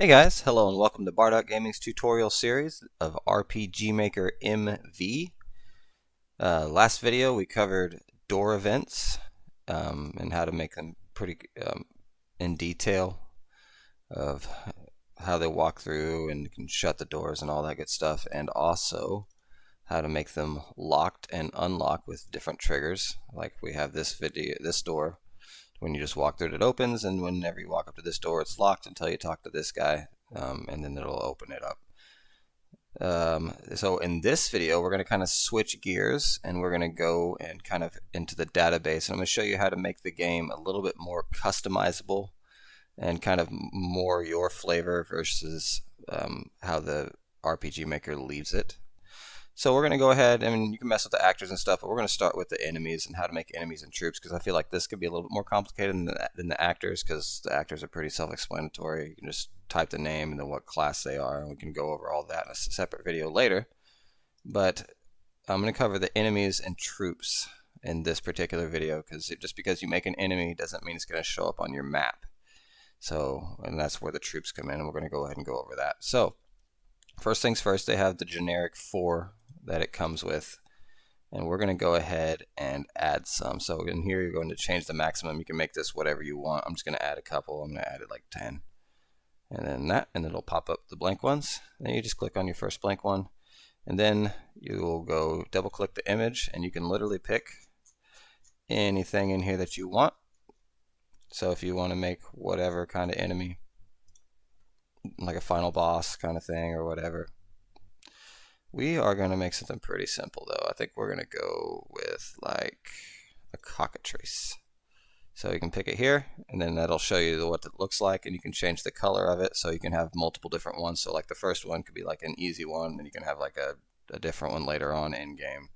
Hey guys, hello and welcome to Bardock Gaming's tutorial series of RPG Maker MV. Last video we covered door events and how to make them pretty in detail of how they walk through and can shut the doors and all that good stuff, and also how to make them locked and unlocked with different triggers. Like we have this door. When you just walk through it, it opens, and whenever you walk up to this door, it's locked until you talk to this guy, and then it'll open it up. So in this video, we're going to kind of switch gears, and we're going to go and kind of into the database, and I'm going to show you how to make the game a little bit more customizable and kind of more your flavor versus how the RPG Maker leaves it. So we're going to go ahead, I mean, you can mess with the actors and stuff, but we're going to start with the enemies and how to make enemies and troops, because I feel like this could be a little bit more complicated than the actors, because the actors are pretty self-explanatory. You can just type the name and then what class they are, and we can go over all that in a separate video later. But I'm going to cover the enemies and troops in this particular video, because just because you make an enemy doesn't mean it's going to show up on your map. So, and that's where the troops come in, and we're going to go ahead and go over that. So, first things first, they have the generic 4 that it comes with, and we're going to go ahead and add some. So in here you're going to change the maximum. You can make this whatever you want. I'm just going to add a couple. I'm going to add it like 10, and then that, and it'll pop up the blank ones. Then you just click on your first blank one, and then you'll go double click the image, and you can literally pick anything in here that you want. So if you want to make whatever kind of enemy, like a final boss kind of thing or whatever. We are going to make something pretty simple though. I think we're going to go with like a cockatrice. So you can pick it here, and then that'll show you what it looks like, and you can change the color of it so you can have multiple different ones. So like the first one could be like an easy one, and you can have like a different one later on in game.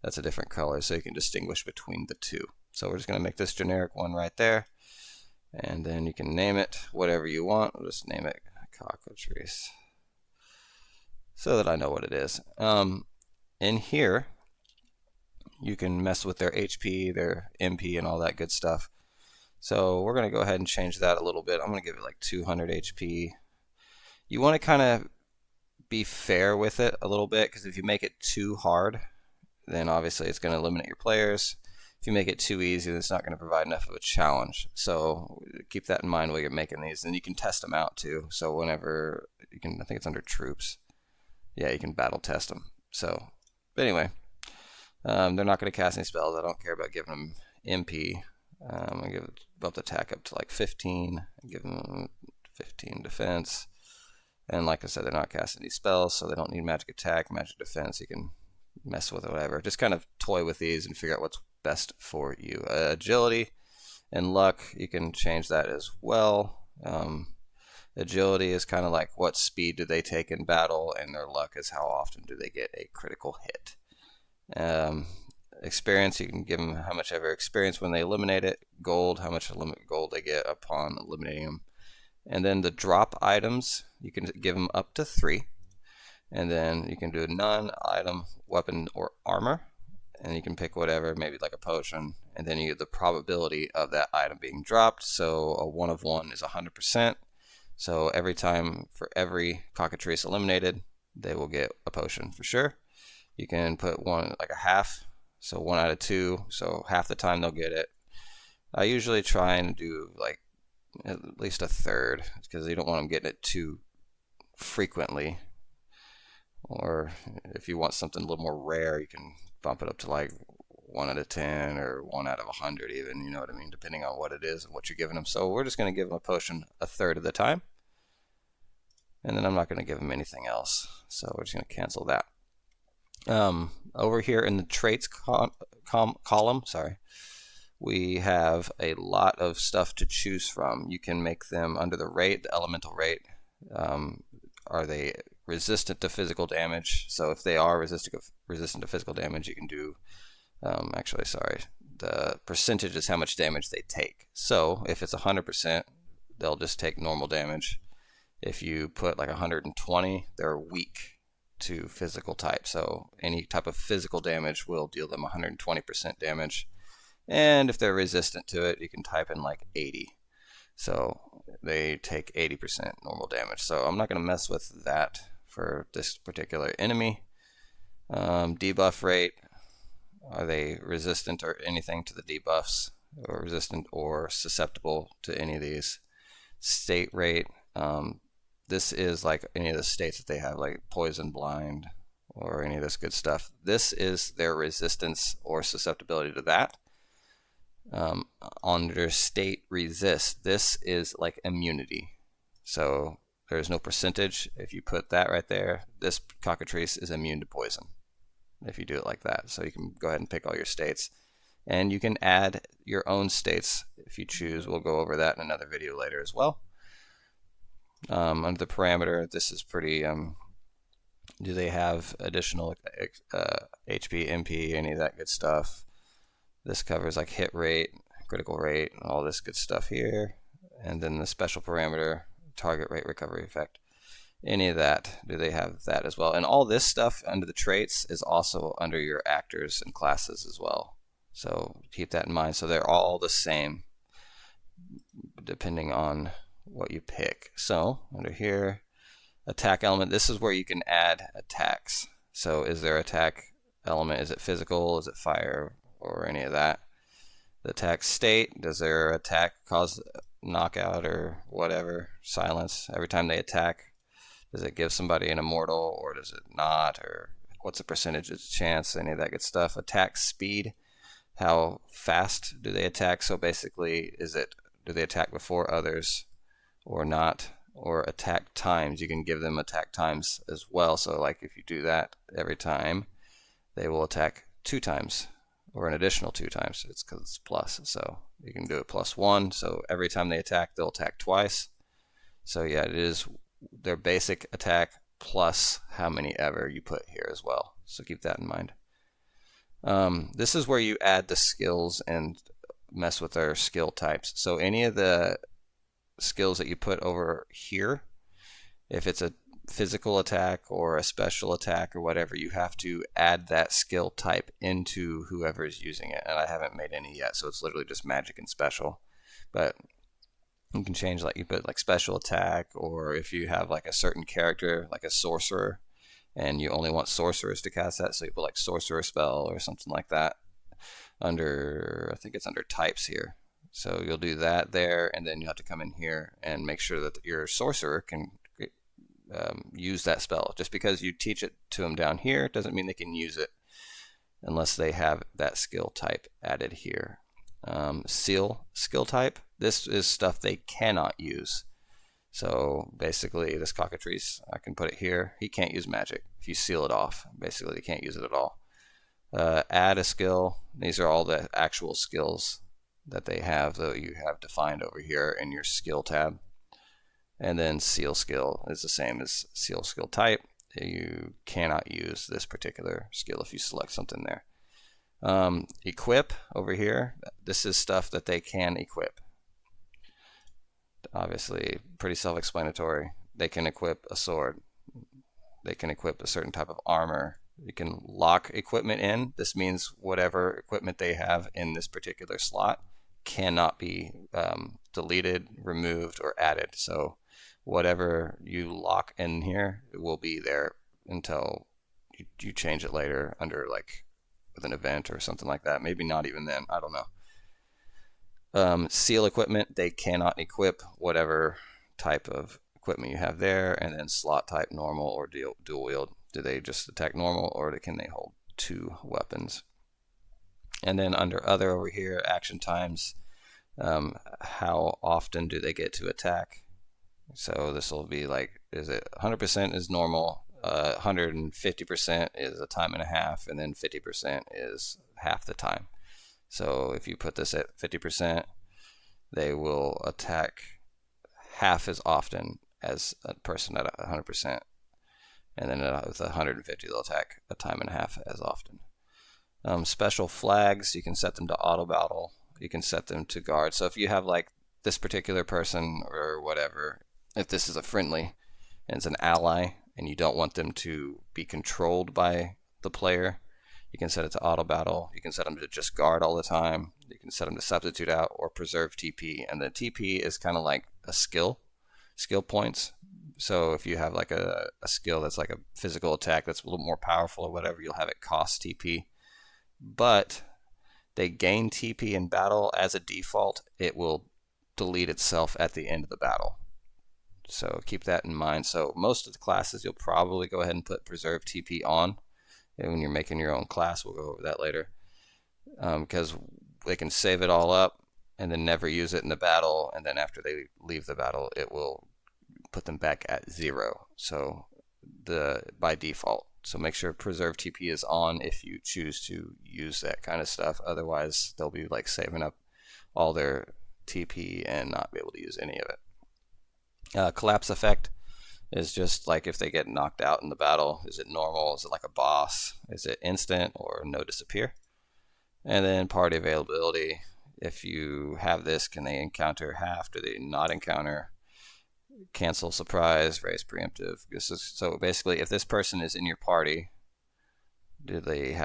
That's a different color, so you can distinguish between the two. So we're just going to make this generic one right there, and then you can name it whatever you want. We'll just name it cockatrice, so that I know what it is. In here, you can mess with their HP, their MP, and all that good stuff. So we're going to go ahead and change that a little bit. I'm going to give it like 200 HP. You want to kind of be fair with it a little bit, because if you make it too hard, then obviously it's going to eliminate your players. If you make it too easy, then it's not going to provide enough of a challenge. So keep that in mind while you're making these. And you can test them out too. So whenever you can, I think it's under troops. Yeah, you can battle test them. So, but anyway, they're not going to cast any spells. I don't care about giving them MP. I'm going to bump the attack up to like 15, and give them 15 defense. And like I said, they're not casting any spells, so they don't need magic attack, magic defense. You can mess with it, whatever. Just kind of toy with these and figure out what's best for you. Agility and luck, you can change that as well. Agility is kind of like what speed do they take in battle, and their luck is how often do they get a critical hit. Experience, you can give them how much ever experience when they eliminate it. Gold, how much gold they get upon eliminating them. And then the drop items, you can give them up to 3. And then you can do non-item, weapon, or armor. And you can pick whatever, maybe like a potion. And then you get the probability of that item being dropped. So a 1 of 1 is 100%. So every time, for every cockatrice eliminated, they will get a potion for sure. You can put one, like a half, so 1 out of 2, so half the time they'll get it. I usually try and do like at least a third, because you don't want them getting it too frequently. Or if you want something a little more rare, you can bump it up to like 1 out of 10 or 1 out of 100 even, you know what I mean, depending on what it is and what you're giving them. So we're just going to give them a potion a third of the time. And then I'm not going to give them anything else, so we're just going to cancel that. Over here in the traits column, we have a lot of stuff to choose from. You can make them under the rate, the elemental rate. Are they resistant to physical damage? So if they are resistant to physical damage, you can do, the percentage is how much damage they take. So if it's 100%, they'll just take normal damage. If you put like 120, they're weak to physical type. So any type of physical damage will deal them 120% damage. And if they're resistant to it, you can type in like 80. So they take 80% normal damage. So I'm not going to mess with that for this particular enemy. Debuff rate, are they resistant or anything to the debuffs, or resistant or susceptible to any of these? State rate, this is like any of the states that they have, like poison, blind, or any of this good stuff. This is their resistance or susceptibility to that. Under state resist, this is like immunity. So there's no percentage. If you put that right there, this cockatrice is immune to poison if you do it like that. So you can go ahead and pick all your states, and you can add your own states if you choose. We'll go over that in another video later as well. Under the parameter, this is pretty, do they have additional HP, MP, any of that good stuff? This covers like hit rate, critical rate, all this good stuff here. And then the special parameter, target rate, recovery effect. Any of that, do they have that as well? And all this stuff under the traits is also under your actors and classes as well. So keep that in mind. So they're all the same depending on what you pick. So under here, attack element, this is where you can add attacks. So is their attack element, is it physical, is it fire, or any of that? The attack state, does their attack cause knockout or whatever, silence every time they attack? Does it give somebody an immortal, or does it not? Or what's the percentage of chance? Any of that good stuff. Attack speed, how fast do they attack? So basically, do they attack before others or not? Or attack times, you can give them attack times as well. So like if you do that every time, they will attack 2 times or an additional 2 times. It's because it's plus, so you can do it +1. So every time they attack, they'll attack twice. So yeah, it is their basic attack plus how many ever you put here as well. So keep that in mind. This is where you add the skills and mess with their skill types. So any of the skills that you put over here, if it's a physical attack or a special attack or whatever, you have to add that skill type into whoever is using it. And I haven't made any yet, so it's literally just magic and special. But you can change, like you put like special attack, or if you have like a certain character like a sorcerer and you only want sorcerers to cast that, so you put like sorcerer spell or something like that under, I think it's under types here. So you'll do that there, and then you have to come in here and make sure that your sorcerer can use that spell. Just because you teach it to them down here doesn't mean they can use it unless they have that skill type added here. Seal skill type, this is stuff they cannot use. So basically this cockatrice, I can put it here, he can't use magic. If you seal it off, basically they can't use it at all. Add a skill, these are all the actual skills that they have that you have defined over here in your skill tab. And then seal skill is the same as seal skill type. You cannot use this particular skill if you select something there. Equip over here, this is stuff that they can equip. Obviously pretty self-explanatory. They can equip a sword, they can equip a certain type of armor, you can lock equipment in. This means whatever equipment they have in this particular slot cannot be deleted, removed, or added. So whatever you lock in here, it will be there until you change it later under like with an event or something like that. Maybe not even then, I don't know. Seal equipment, they cannot equip whatever type of equipment you have there. And then slot type, normal or dual wield. Do they just attack normal, or can they hold 2 weapons? And then under other over here, action times, how often do they get to attack? So this will be like, is it 100% is normal, 150% is a time and a half, and then 50% is half the time. So if you put this at 50%, they will attack half as often as a person at 100%. And then with 150, they'll attack a time and a half as often. Special flags, you can set them to auto battle. You can set them to guard. So if you have like this particular person or whatever, if this is a friendly and it's an ally and you don't want them to be controlled by the player, You can set it to auto battle. You can set them to just guard all the time. You can set them to substitute out or preserve TP. And the TP is kind of like a skill points. So if you have like a skill that's like a physical attack that's a little more powerful or whatever, you'll have it cost TP. But they gain TP in battle as a default. It will delete itself at the end of the battle. So keep that in mind. So most of the classes you'll probably go ahead and put preserve TP on. And when you're making your own class, we'll go over that later. Because they can save it all up and then never use it in the battle, and then after they leave the battle, it will put them back at 0. So by default. So make sure preserve TP is on if you choose to use that kind of stuff. Otherwise, they'll be like saving up all their TP and not be able to use any of it. Collapse effect is just like if they get knocked out in the battle. Is it normal? Is it like a boss? Is it instant or no disappear? And then party availability. If you have this, can they encounter half? Do they not encounter? Cancel surprise, raise preemptive. So basically, if this person is in your party, they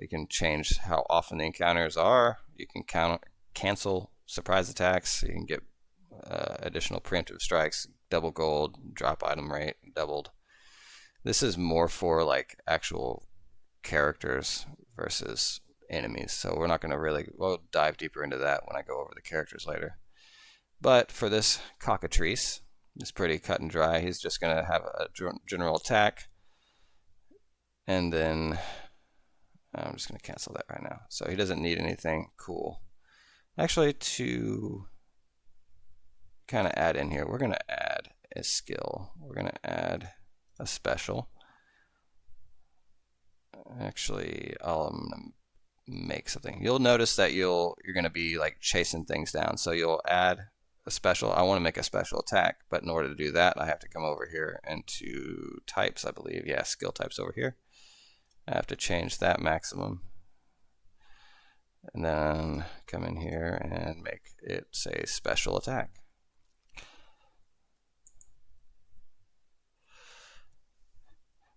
can change how often the encounters are. You can cancel surprise attacks. You can get additional preemptive strikes, double gold, drop item rate doubled. This is more for like actual characters versus enemies, so we're not going to we'll dive deeper into that when I go over the characters later. But for this cockatrice, it's pretty cut and dry. He's just going to have a general attack, and then I'm just going to cancel that right now. So he doesn't need anything cool. Actually, to kind of add in here, we're going to add a skill. We're going to add a special. Actually, I'm going to make something. You'll notice that you're going to be like chasing things down. So you'll add a special. I want to make a special attack, but in order to do that, I have to come over here into types, I believe. Yeah, skill types over here. I have to change that maximum. And then come in here and make it say special attack.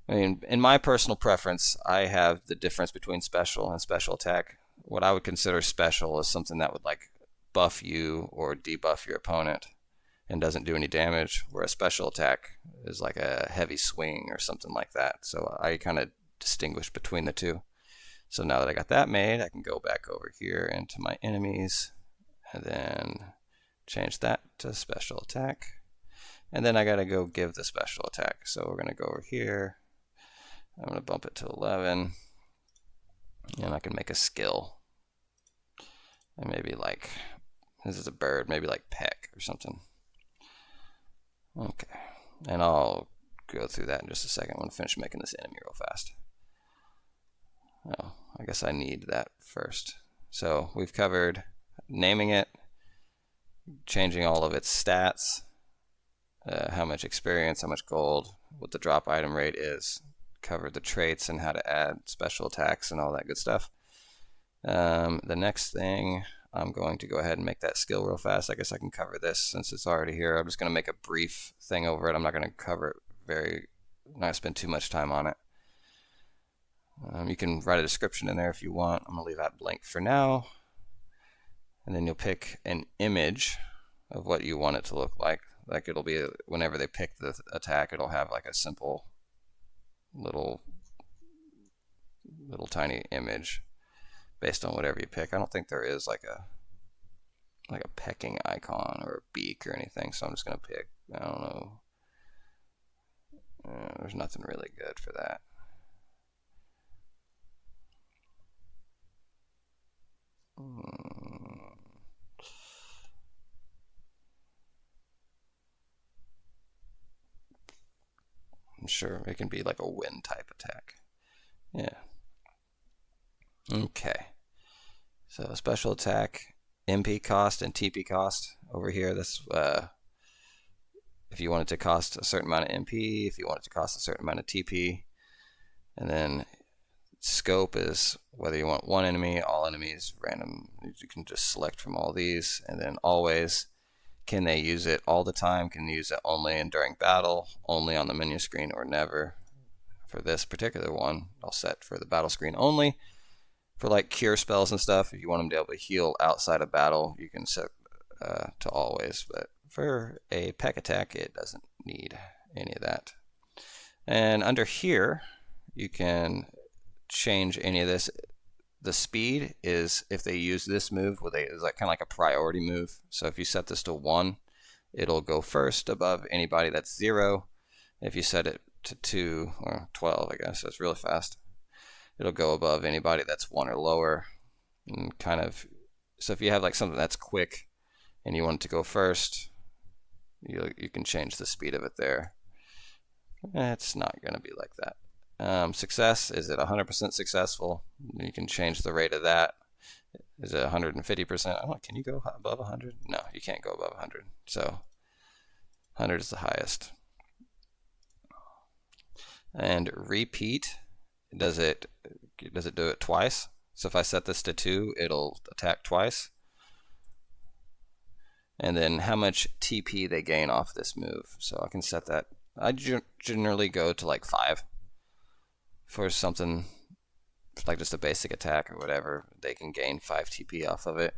I mean, in my personal preference, I have the difference between special and special attack. What I would consider special is something that would like buff you or debuff your opponent and doesn't do any damage, where a special attack is like a heavy swing or something like that. So I kind of distinguish between the two. So now that I got that made, I can go back over here into my enemies and then change that to special attack. And then I got to go give the special attack. So we're going to go over here. I'm going to bump it to 11, and I can make a skill. And maybe like, this is a bird, maybe like peck or something. Okay, and I'll go through that in just a second. I want to finish making this enemy real fast. Oh, I guess I need that first. So we've covered naming it, changing all of its stats, how much experience, how much gold, what the drop item rate is, covered the traits and how to add special attacks and all that good stuff. The next thing, I'm going to go ahead and make that skill real fast. I guess I can cover this since it's already here. I'm just going to make a brief thing over it. I'm not going to cover it not spend too much time on it. You can write a description in there if you want. I'm going to leave that blank for now. And then you'll pick an image of what you want it to look like. Like it'll be, whenever they pick the attack, it'll have like a simple little tiny image based on whatever you pick. I don't think there is like a pecking icon or a beak or anything, so I'm just going to pick, I don't know, there's nothing really good for that. I'm sure it can be like a wind type attack. Yeah. Okay. So special attack, MP cost and TP cost over here. This if you want it to cost a certain amount of MP, if you want it to cost a certain amount of TP, and then scope is whether you want one enemy, all enemies, random. You can just select from all these, and then always. Can they use it all the time? Can they use it only and during battle, only on the menu screen, or never? for this particular one, I'll set for the battle screen only. For like cure spells and stuff, if you want them to be able to heal outside of battle, you can set to always. But for a peck attack, it doesn't need any of that. And under here, you can change any of this. The speed is if they use this move, it's like kind of like a priority move. So if you set this to 1, it'll go first above anybody that's 0. If you set it to 2 or 12, I guess that's really fast, it'll go above anybody that's 1 or lower. And kind of, so if you have like something that's quick and you want it to go first, you can change the speed of it there. It's not going to be like that. Success, is it 100% successful? You can change the rate of that. Is it 150%? Can you go above 100? No, you can't go above 100. So 100 is the highest. And repeat, does it do it twice? So if I set this to 2, it'll attack twice. And then how much TP they gain off this move. So I can set that. I generally go to like 5 for something like just a basic attack or whatever. They can gain 5 TP off of it.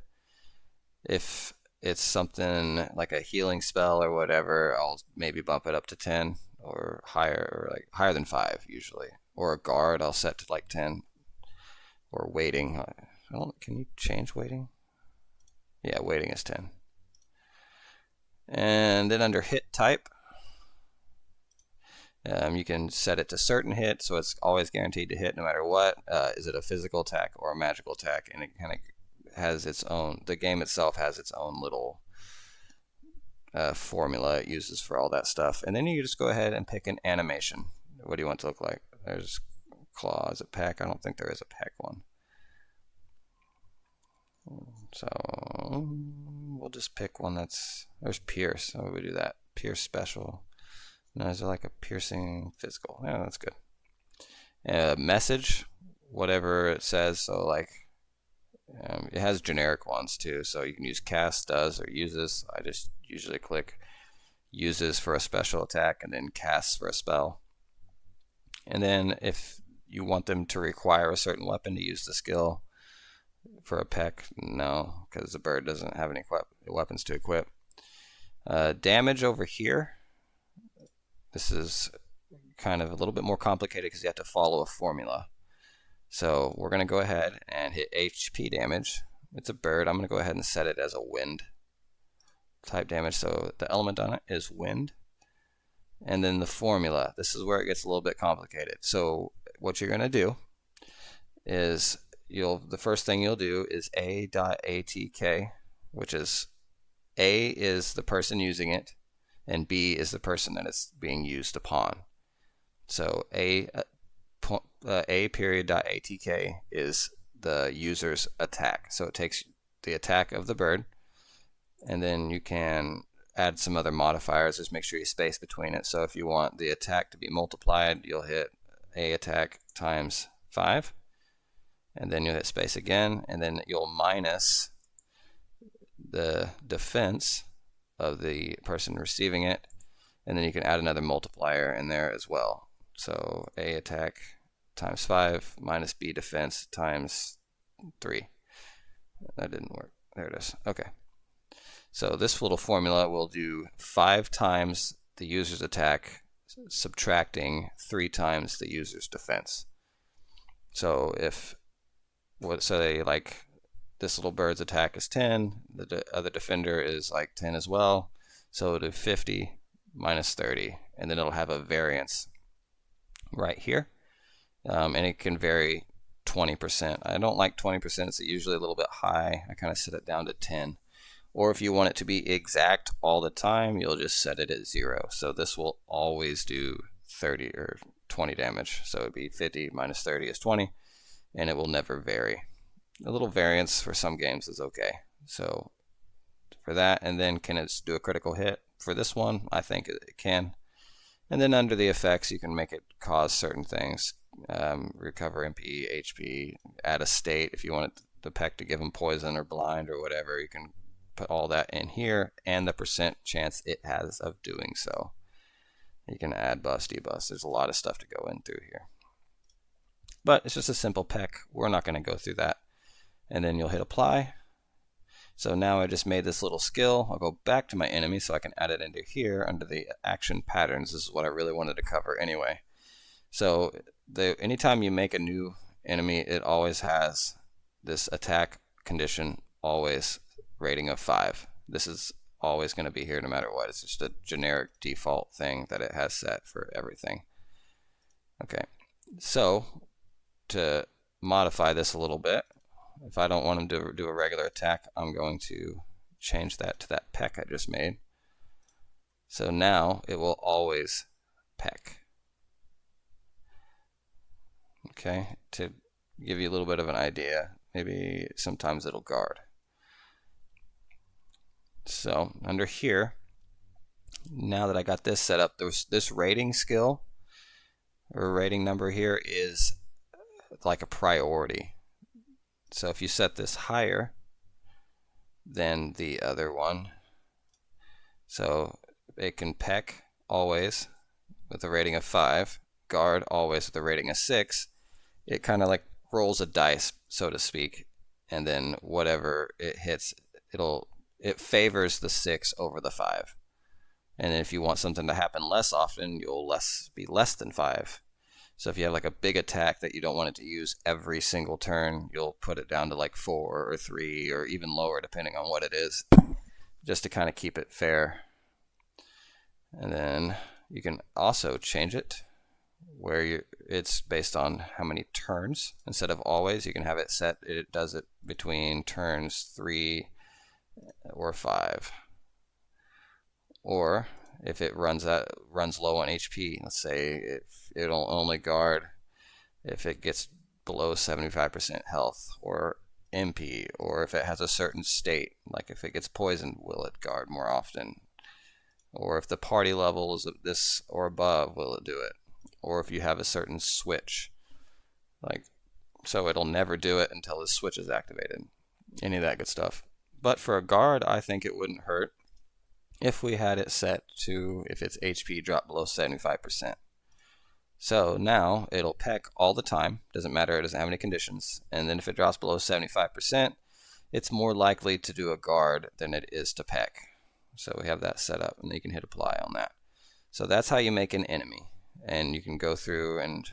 If it's something like a healing spell or whatever, I'll maybe bump it up to 10 or higher, or like higher than 5 usually. Or a guard, I'll set to like 10. Or waiting. Can you change waiting? Yeah, waiting is 10. And then under hit type, you can set it to certain hit, so it's always guaranteed to hit no matter what. Is it a physical attack or a magical attack? And it kind of has its own, the game itself has its own little formula it uses for all that stuff. And then you just go ahead and pick an animation. What do you want it to look like? There's claw. Is it peck? I don't think there is a peck one. So we'll just pick one there's pierce. How would we do that? Pierce special. No, is it like a piercing physical? Yeah, that's good. Message, whatever it says. So like, it has generic ones too. So you can use cast, does, or uses. I just usually click uses for a special attack and then casts for a spell. And then if you want them to require a certain weapon to use the skill, for a peck, no, because the bird doesn't have any weapons to equip. Damage over here. This is kind of a little bit more complicated because you have to follow a formula. So we're going to go ahead and hit HP damage. It's a bird. I'm going to go ahead and set it as a wind type damage. So the element on it is wind. And then the formula. This is where it gets a little bit complicated. So what you're going to do is the first thing you'll do is a.atk, which is A is the person using it, and B is the person that it's being used upon. So a.atk is the user's attack. So it takes the attack of the bird, and then you can add some other modifiers. Just make sure you space between it. So if you want the attack to be multiplied, you'll hit a attack times 5. And then you'll hit space again, and then you'll minus the defense of the person receiving it, and then you can add another multiplier in there as well. So A attack times 5 minus B defense times 3. That didn't work. There it is. Okay. So this little formula will do 5 times the user's attack, subtracting 3 times the user's defense. So if say like this little bird's attack is 10, the other defender is like 10 as well, so it'll do 50 minus 30, and then it'll have a variance right here, and it can vary 20%. I don't like 20%, it's usually a little bit high. I kind of set it down to 10. Or if you want it to be exact all the time, you'll just set it at 0. So this will always do 30 or 20 damage. So it'd be 50 minus 30 is 20. And it will never vary. A little variance for some games is okay. So for that, and then can it do a critical hit? For this one, I think it can. And then under the effects, you can make it cause certain things. Recover MP, HP, add a state. If you want the peck to give them poison or blind or whatever, you can put all that in here, and the percent chance it has of doing so. You can add buffs, debuffs. There's a lot of stuff to go in through here. But it's just a simple peck. We're not going to go through that. And then you'll hit apply. So now I just made this little skill. I'll go back to my enemy so I can add it into here under the action patterns. This is what I really wanted to cover anyway. So anytime you make a new enemy, it always has this attack condition, always rating of 5. This is always going to be here no matter what. It's just a generic default thing that it has set for everything. Okay, so to modify this a little bit, if I don't want him to do a regular attack, I'm going to change that to that peck I just made. So now it will always peck. Okay, to give you a little bit of an idea, maybe sometimes it'll guard. So under here, now that I got this set up, this rating skill or rating number here is like a priority. So if you set this higher than the other one, so it can peck always with a rating of 5, guard always with a rating of 6, it kind of like rolls a dice, so to speak, and then whatever it hits, it favors the 6 over the 5. And if you want something to happen less often, you'll be less than 5. So if you have like a big attack that you don't want it to use every single turn, you'll put it down to like 4 or 3 or even lower depending on what it is, just to kind of keep it fair. And then you can also change it where it's based on how many turns. Instead of always, you can have it set, it does it between turns 3 or 5. Or if it runs low on HP, let's say it'll only guard if it gets below 75% health or MP, or if it has a certain state, like if it gets poisoned, will it guard more often? Or if the party level is this or above, will it do it? Or if you have a certain switch, like, so it'll never do it until the switch is activated. Any of that good stuff. But for a guard, I think it wouldn't hurt if we had it set to if its HP dropped below 75%. So now it'll peck all the time, doesn't matter, it doesn't have any conditions, and then if it drops below 75%, it's more likely to do a guard than it is to peck. So we have that set up, and you can hit apply on that. So that's how you make an enemy, and you can go through, and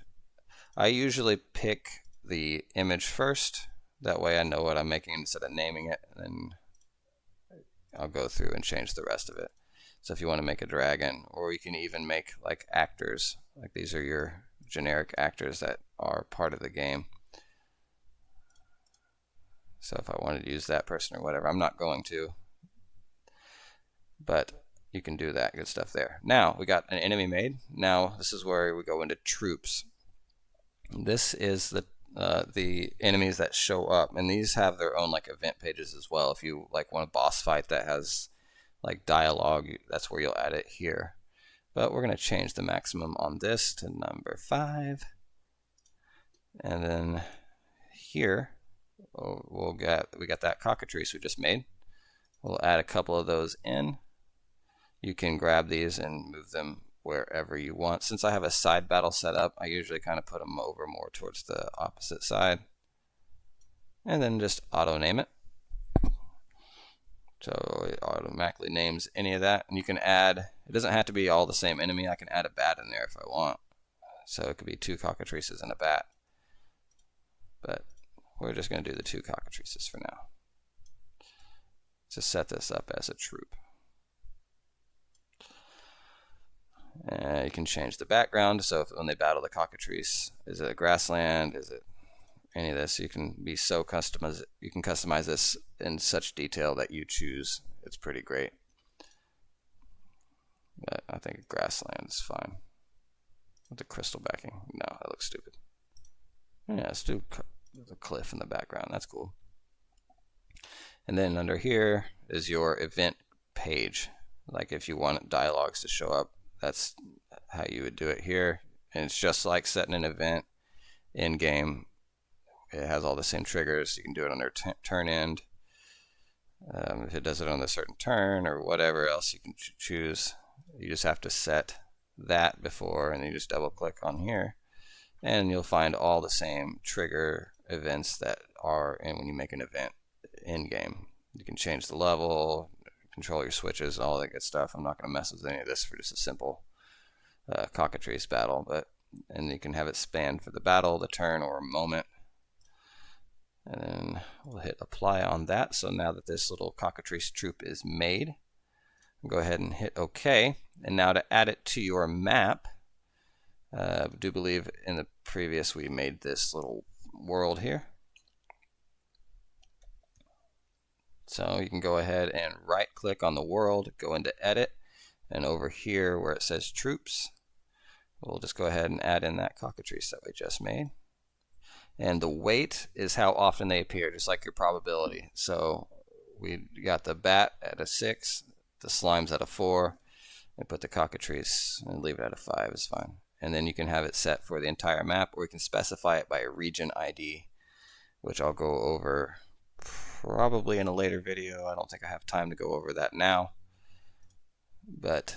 I usually pick the image first, that way I know what I'm making instead of naming it, and then I'll go through and change the rest of it. So if you want to make a dragon, or you can even make like actors, like these are your generic actors that are part of the game. So if I wanted to use that person or whatever, I'm not going to, but you can do that good stuff there. Now we got an enemy made. Now this is where we go into troops. This is the enemies that show up, and these have their own like event pages as well. If you like want a boss fight that has like dialogue, that's where you'll add it here. But we're going to change the maximum on this to number 5, and then here we got that cockatrice we just made. We'll add a couple of those in. You can grab these and move them wherever you want. Since I have a side battle set up, I usually kind of put them over more towards the opposite side, and then just auto name it. So it automatically names any of that, and you can add, it doesn't have to be all the same enemy, I can add a bat in there if I want. So it could be 2 cockatrices and a bat, but we're just going to do the 2 cockatrices for now. To set this up as a troop. You can change the background, so when they battle the cockatrice, is it a grassland, is it any of this? You can be so customized, you can customize this in such detail that you choose. It's pretty great. But I think grassland is fine. With the crystal backing. No, that looks stupid. Yeah, let's do the cliff in the background. That's cool. And then under here is your event page. Like if you want dialogues to show up, that's how you would do it here. And it's just like setting an event in game. It has all the same triggers. You can do it on their turn end. If it does it on a certain turn or whatever else you can choose, you just have to set that before, and you just double click on here and you'll find all the same trigger events that are in when you make an event in game. You can change the level, control your switches, all that good stuff. I'm not going to mess with any of this for just a simple cockatrice battle, and you can have it span for the battle, the turn, or a moment. And then we'll hit apply on that. So now that this little cockatrice troop is made, go ahead and hit OK. And now to add it to your map, I do believe in the previous we made this little world here. So you can go ahead and right click on the world, go into edit, and over here where it says troops, we'll just go ahead and add in that cockatrice that we just made. And the weight is how often they appear, just like your probability. So we got the bat at a 6, the slime's at a 4, and put the cockatrice and leave it at a 5 is fine. And then you can have it set for the entire map, or you can specify it by a region ID, which I'll go over probably in a later video. I don't think I have time to go over that now. But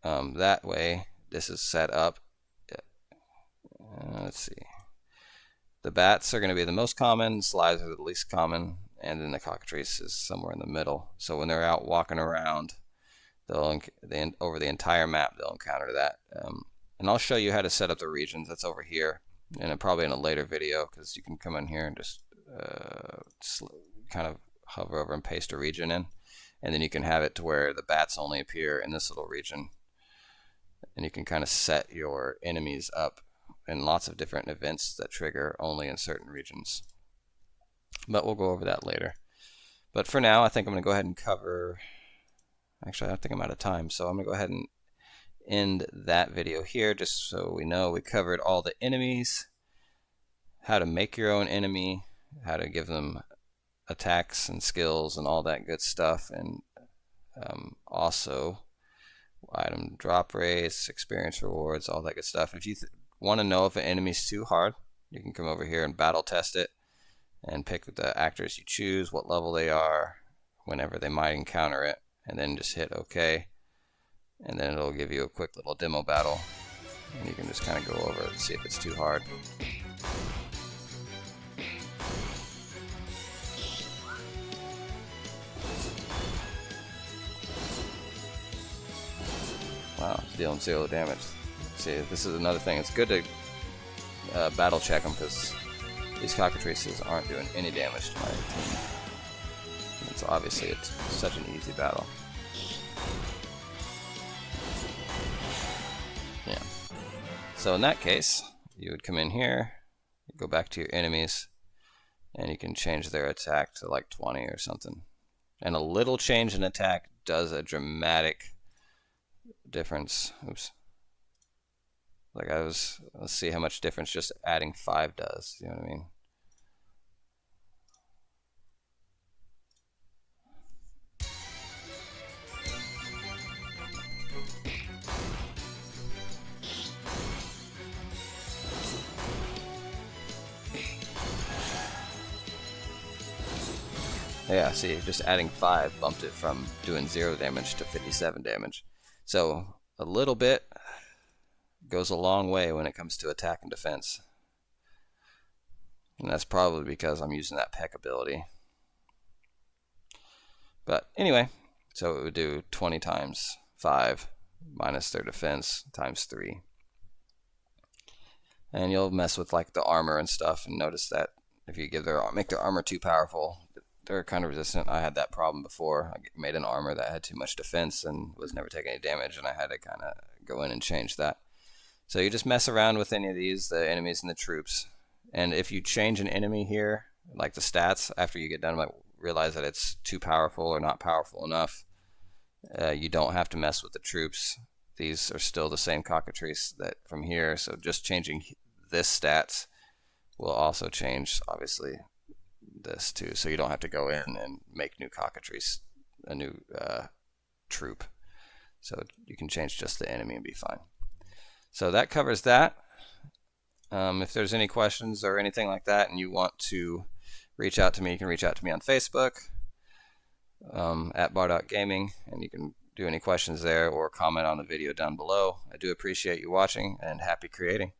that way, this is set up. Let's see. The bats are going to be the most common, slides are the least common, and then the cockatrice is somewhere in the middle. So when they're out walking around, over the entire map, they'll encounter that. And I'll show you how to set up the regions. That's over here, and probably in a later video, because you can come in here and just kind of hover over and paste a region in, and then you can have it to where the bats only appear in this little region, and you can kind of set your enemies up in lots of different events that trigger only in certain regions. But we'll go over that later. But for now, I think I'm going to go ahead and cover, actually I think I'm out of time, so I'm going to go ahead and end that video here, just so we know we covered all the enemies, how to make your own enemy, how to give them attacks and skills and all that good stuff, and also item drop rates, experience rewards, all that good stuff. If you want to know if an enemy's too hard, you can come over here and battle test it and pick the actors you choose, what level they are, whenever they might encounter it, and then just hit OK, and then it'll give you a quick little demo battle, and you can just kind of go over it and see if it's too hard. Wow, it's dealing 0 damage. See, this is another thing. It's good to battle check them, because these cockatrices aren't doing any damage to my team. It's obviously such an easy battle. Yeah. So in that case, you would come in here, go back to your enemies, and you can change their attack to like 20 or something. And a little change in attack does a dramatic difference. Oops. Let's see how much difference just adding 5 does. You know what I mean? Yeah, see, just adding 5 bumped it from doing 0 damage to 57 damage. So a little bit goes a long way when it comes to attack and defense. And that's probably because I'm using that Peck ability. But anyway, so it would do 20 times 5 minus their defense times 3. And you'll mess with like the armor and stuff, and notice that if you make their armor too powerful, they're kind of resistant. I had that problem before. I made an armor that had too much defense and was never taking any damage, and I had to kind of go in and change that. So you just mess around with any of these, the enemies and the troops. And if you change an enemy here, like the stats, after you get done, like realize that it's too powerful or not powerful enough, you don't have to mess with the troops. These are still the same cockatrice that from here. So just changing this stats will also change, obviously, this too. So you don't have to go in and make new cockatrice, a new troop. So you can change just the enemy and be fine. So that covers that. If there's any questions or anything like that and you want to reach out to me, you can reach out to me on Facebook at bar.gaming, and you can do any questions there or comment on the video down below. I do appreciate you watching, and happy creating.